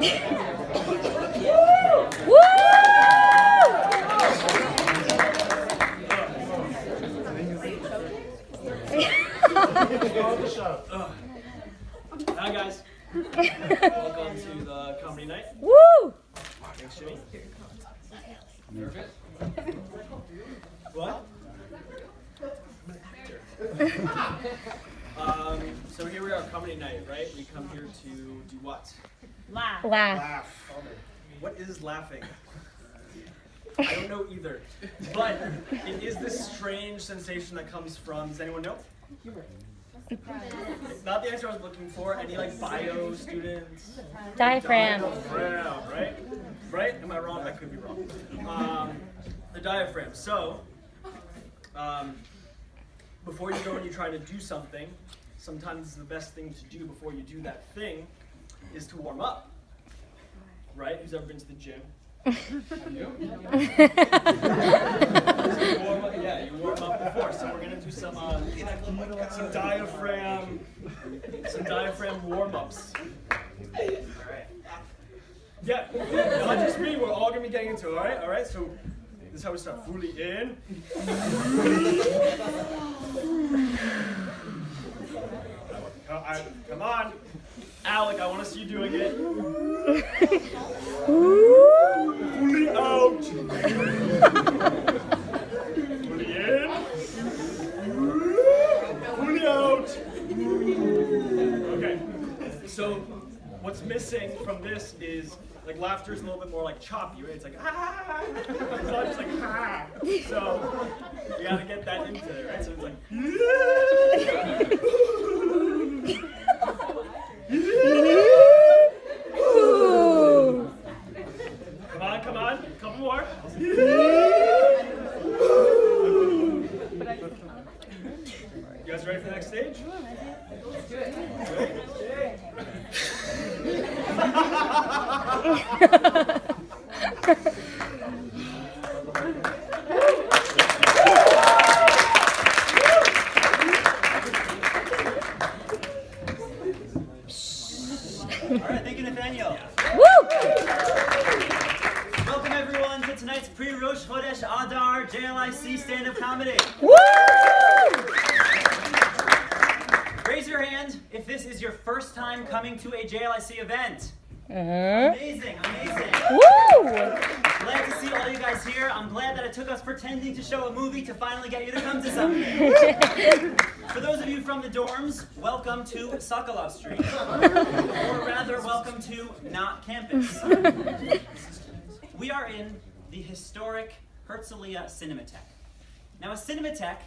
Hi guys. Welcome to the comedy night. Woo! Thanks, Jimmy. What? So here we are, comedy night, right? We come here to do what? Laugh. Laugh. What is laughing? I don't know either. But it is this strange sensation that comes from, does anyone know? Not the answer I was looking for. Any bio students? Diaphragm. Diaphragm, right? Right? Am I wrong? I could be wrong. The diaphragm. So, before you go and you try to do something, sometimes the best thing to do before you do that thing is to warm up. Right? Who's ever been to the gym? You warm up before. So we're gonna do some diaphragm warm-ups. Yeah, not just me. We're all gonna be getting into it. All right. So this is how we start. Fully in. Come on, Alec. I want to see you doing it. Fully out. Fully in. Fully out. Okay. So what's missing from this is laughter is a little bit more choppy, right? It's ah. It's not just ah. So you gotta get that into there, right? So it's Come on, a couple more. You guys ready for the next stage? Good. All right, thank you, Nathaniel. Woo! Welcome everyone to tonight's pre-Rosh Chodesh Adar JLIC stand-up comedy. Woo! Raise your hand if this is your first time coming to a JLIC event. Uh-huh. Amazing. Woo! Glad to see all you guys here. I'm glad that it took us pretending to show a movie to finally get you to come to something. For those of you from the dorms, welcome to Sokolov Street. Or rather, welcome to not campus. We are in the historic Herzliya Cinematheque. Now, a cinematheque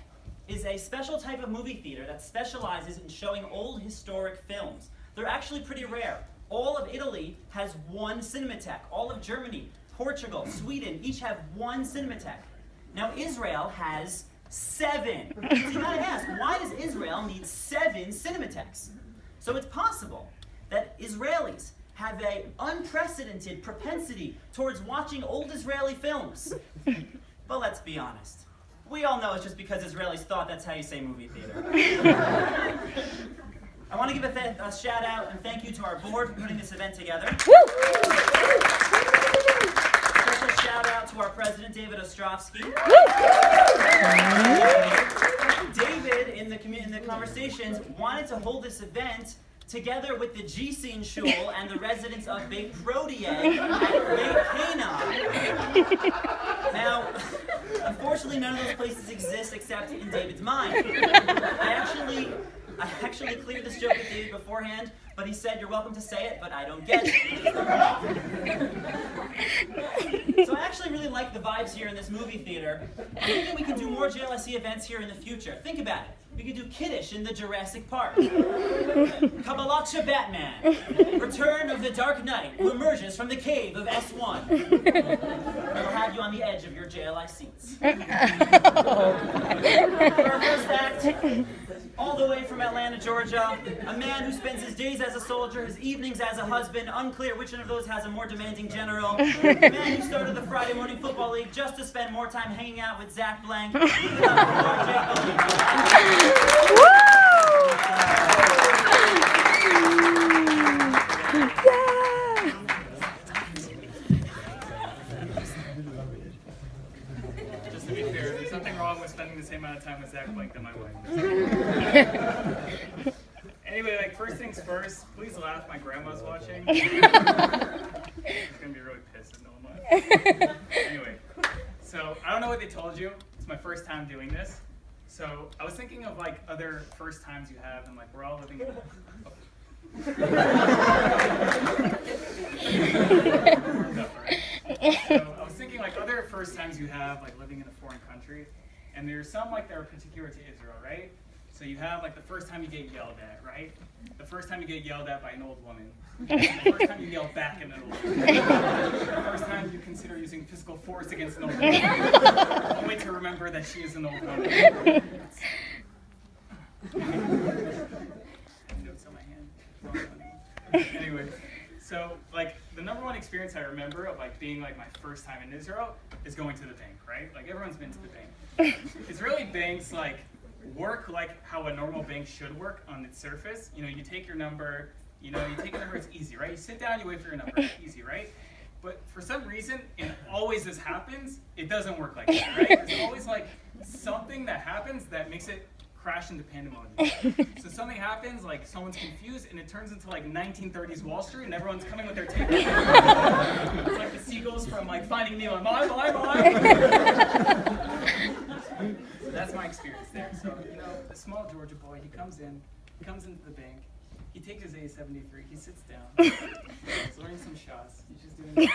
is a special type of movie theater that specializes in showing old historic films. They're actually pretty rare. All of Italy has one cinematheque. All of Germany, Portugal, Sweden, each have one cinematheque. Now Israel has 7. So you gotta ask, why does Israel need 7 cinematheques? So it's possible that Israelis have an unprecedented propensity towards watching old Israeli films. But let's be honest. We all know it's just because Israelis thought that's how you say movie theater. I want to give a shout out and thank you to our board for putting this event together. Special shout out to our president, David Ostrovsky. David, in the conversations, wanted to hold this event together with the G-Scene Shul and the residents of Beit Prodier at Beit Cana. Now, unfortunately, none of those places exist except in David's mind. I actually cleared this joke with David beforehand, but he said, "You're welcome to say it, but I don't get it." So I actually really like the vibes here in this movie theater. I'm thinking we can do more JLIC events here in the future. Think about it. We could do Kiddush in the Jurassic Park. Kabbalat Batman. Return of the Dark Knight, who emerges from the cave of S1. It'll have you on the edge of your JLI seats. For our first act, all the way from Atlanta, Georgia, a man who spends his days as a soldier, his evenings as a husband, unclear which one of those has a more demanding general, a man who started the Friday Morning Football League just to spend more time hanging out with Zach Blank. Anyway, like first things first, please laugh. My grandma's watching. She's gonna be really pissed if no one laughs. Anyway, so I don't know what they told you. It's my first time doing this. So I was thinking of like other first times you have, and like we're all living. So I was thinking like other first times you have, like living in a foreign country, and there's some like that are particular to Israel, right? So you have like the first time you get yelled at, right? The first time you get yelled at by an old woman. The first time you yell back at an old woman. The first time you consider using physical force against an old woman. Only to remember that she is an old woman. Notes on my hand. Anyway, so like the number one experience I remember of like being like my first time in Israel is going to the bank, right? Like everyone's been to the bank. Israeli banks like work like how a normal bank should work on its surface. You know, you take your number, you take a number, it's easy, right? You sit down, you wait for your number, it's easy, right? But for some reason, and always this happens, it doesn't work like that, right? There's always like something that happens that makes it crash into pandemonium. So something happens, like someone's confused, and it turns into like 1930s Wall Street, and everyone's coming with their tape. It's like the seagulls from like Finding Nemo. So that's my experience there. So, the small Georgia boy, he comes into the bank, he takes his A73, he sits down, he's learning some shots, he's just doing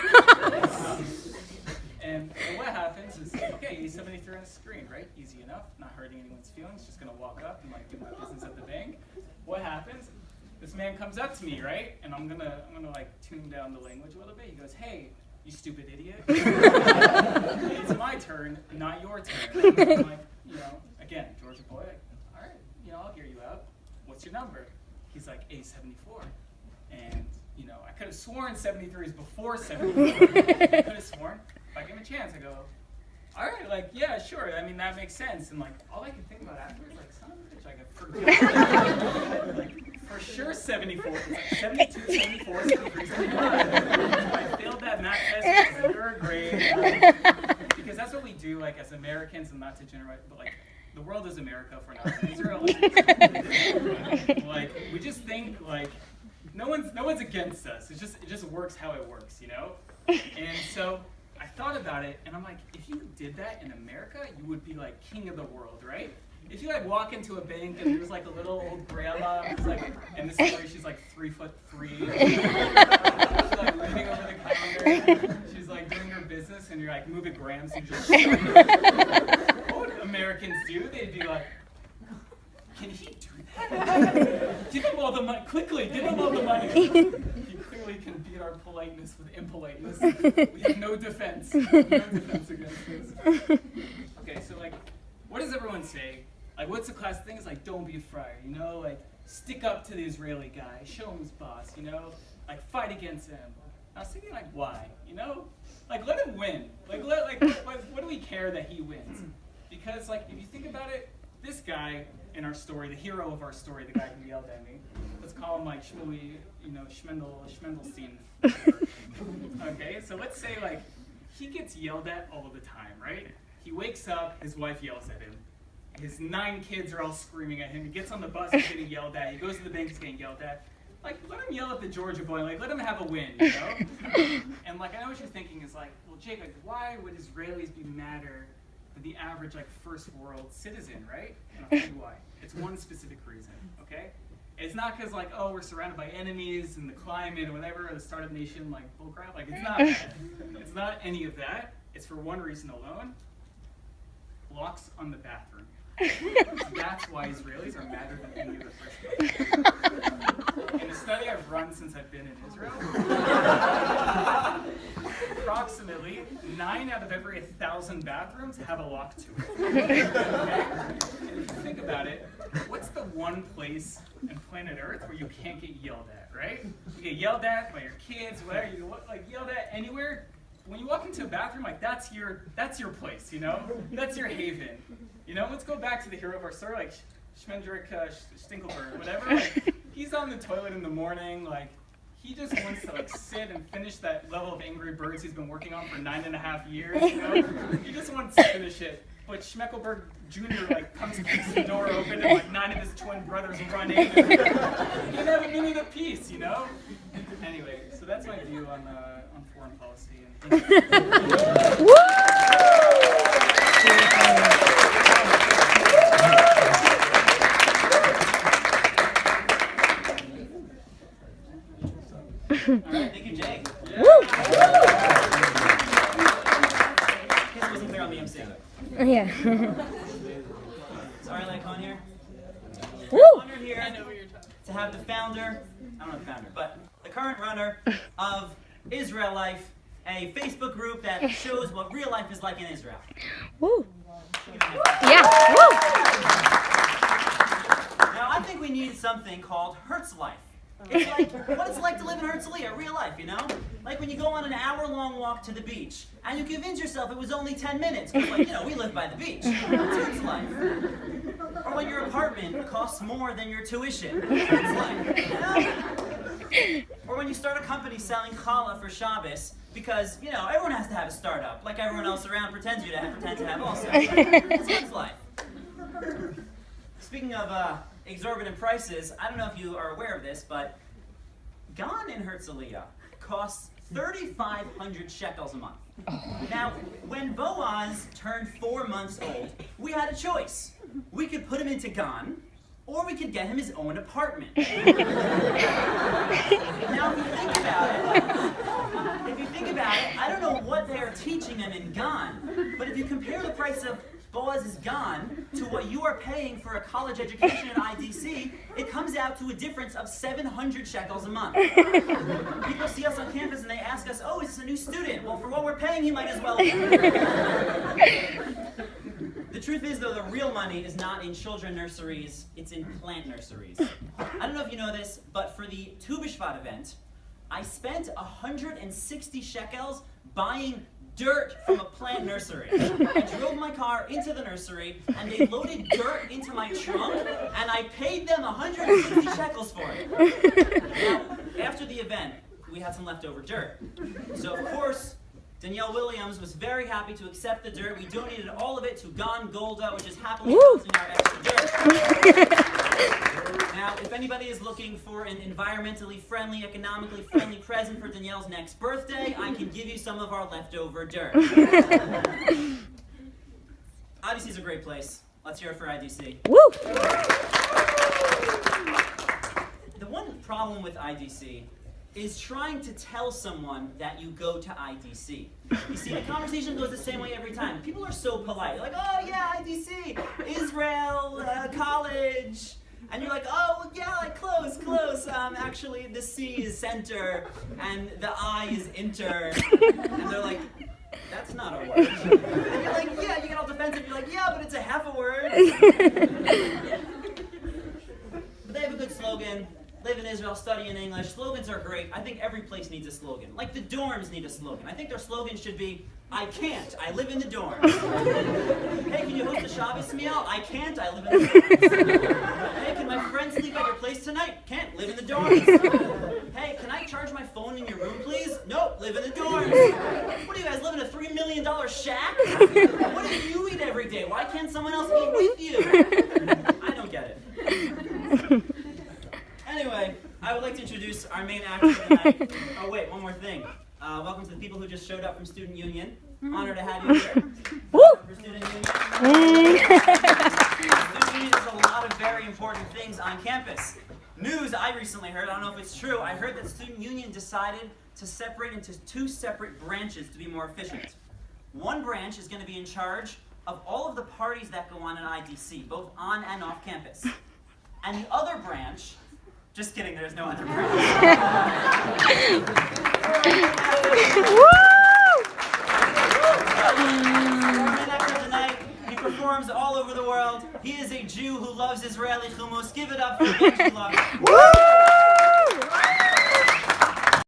and what happens is, okay, A73 on the screen, right? Easy enough, not hurting anyone's feelings, just gonna walk up and like do my business at the bank. What happens? This man comes up to me, right? And I'm gonna like tune down the language a little bit. He goes, "Hey, you stupid idiot. It's my turn, not your turn." I'm like, again, Georgia boy, all right, I'll hear you out. What's your number? He's like, A74. And, I could have sworn 73 is before 74. I could have sworn. If I give him a chance, I go, all right, like, yeah, sure. I mean, that makes sense. And, like, all I could think about afterwards, like, son of a bitch, I forgot. Like, for sure 74. It's like 72, 74, 73, 75. I failed that math test in the third grade. Because that's what we do, like, as Americans, and not to generate, but, like, the world is America for now. Israel, like, we just think, like, no one's against us. It just works how it works, And so I thought about it, and I'm like, if you did that in America, you would be like king of the world, right? If you like walk into a bank and there's like a little old grandma who's like, in this story she's like 3'3", she's like leaning over the counter, she's like doing her business, and you're like moving grams, and just what would Americans do? They'd be like, can he do that? Give him all the money, quickly, give him all the money. He clearly can beat our politeness with impoliteness. We have no defense against this. Okay, so like, what does everyone say? Like, what's the class thing? It's like, don't be a friar, like, stick up to the Israeli guy, show him his boss, like, fight against him. I was thinking, like, why, Like, let him win. Like, what do we care that he wins? Because, like, if you think about it, this guy in our story, the hero of our story, the guy who yelled at me, let's call him, like, Shmuley, Schmendelstein. Okay, so let's say, like, he gets yelled at all the time, right? He wakes up, his wife yells at him. His 9 kids are all screaming at him. He gets on the bus, he's getting yelled at. He goes to the bank, he's getting yelled at. Like, let him yell at the Georgia boy. Like, let him have a win, And, like, I know what you're thinking is, like, well, Jake, like, why would Israelis be madder than the average, like, first world citizen, right? And I'll tell you why. It's one specific reason, okay? It's not because, like, oh, we're surrounded by enemies and the climate or whatever, or the startup nation, like, bullcrap. Like, it's not that. It's not any of that. It's for one reason alone. Locks on the bathroom. That's why Israelis are madder than any other person. In a study I've run since I've been in Israel, approximately 9 out of every 1,000 bathrooms have a lock to it. Okay? And if you think about it, what's the one place on planet Earth where you can't get yelled at, right? You get yelled at by your kids, whatever, you like yelled at anywhere. When you walk into a bathroom, like that's your place, That's your haven. Let's go back to the hero of our story, like Schmendrick Stinkelberg, whatever. Like, he's on the toilet in the morning, like he just wants to like sit and finish that level of Angry Birds he's been working on for 9.5 years, He just wants to finish it. but Schmeckelberg Jr. like comes and kicks the door open, and like 9 of his twin brothers run in. He didn't have a minute of peace, you know. Anyway, so that's my view on foreign policy. All right, thank you, Jay. Woo! Case it wasn't clear on the MC. Yeah. Sorry, like on here. Woo! Honored here to have the founder, I don't know the founder, but the current runner of Israel Life, a Facebook group that shows what real life is like in Israel. Woo! Yeah. Woo! Now, I think we need something called Hertz Life. It's like what it's like to live in Herzliya, real life, you know? Like when you go on an hour-long walk to the beach, and you convince yourself it was only 10 minutes, because, like, you know, we live by the beach. It's Hertz Life. Or when your apartment costs more than your tuition. Hertz Life, you know? Or when you start a company selling challah for Shabbos, because, you know, everyone has to have a startup, like everyone else around pretends to have also. It's Hertz Life. Speaking of exorbitant prices, I don't know if you are aware of this, but Gan in Herzliya costs 3,500 shekels a month. Now, when Boaz turned 4 months old, we had a choice. We could put him into Gan, or we could get him his own apartment. Now, if you think about it, I don't know what they are teaching him in Gan, but if you compare the price of Boaz's Gan to what you are paying for a college education at IDC, it comes out to a difference of 700 shekels a month. People see us on campus and they ask us, oh, is this a new student? Well, for what we're paying, he might as well be. The truth is, though, the real money is not in children nurseries, it's in plant nurseries. I don't know if you know this, but for the Tu B'Shvat event, I spent 160 shekels buying dirt from a plant nursery. I drove my car into the nursery, and they loaded dirt into my trunk, and I paid them 160 shekels for it. Now, after the event, we had some leftover dirt. So, of course, Danielle Williams was very happy to accept the dirt. We donated all of it to Gan Golda, which is happily housing our extra dirt. Now, if anybody is looking for an environmentally friendly, economically friendly present for Danielle's next birthday, I can give you some of our leftover dirt. IDC is a great place. Let's hear it for IDC. Woo! The one problem with IDC is trying to tell someone that you go to IDC. You see, the conversation goes the same way every time. People are so polite. They're like, oh yeah, IDC, Israel, college. And you're like, oh, yeah, like close. Actually, the C is center, and the I is inter. And they're like, that's not a word. And you're like, yeah, you get all defensive. You're like, yeah, but it's a half a word. But they have a good slogan. Live in Israel, study in English. Slogans are great. I think every place needs a slogan. Like the dorms need a slogan. I think their slogan should be, I can't, I live in the dorms. Hey, can you host a Shabbos meal? I can't, I live in the dorms. Hey, can my friend sleep at your place tonight? Can't, live in the dorms. Hey, can I charge my phone in your room, please? Nope, live in the dorms. What do you guys live in a $3 million shack? What do you eat every day? Why can't someone else eat with you? I don't get it. Anyway, I would like to introduce our main actor for the night. Oh wait, one more thing. Welcome to the people who just showed up from Student Union. Honored to have you here. Woo! For Student Union. Student Union does a lot of very important things on campus. News I recently heard, I don't know if it's true, I heard that Student Union decided to separate into 2 separate branches to be more efficient. One branch is going to be in charge of all of the parties that go on at IDC, both on and off campus. And the other branch, just kidding, there's no other branch. Woo!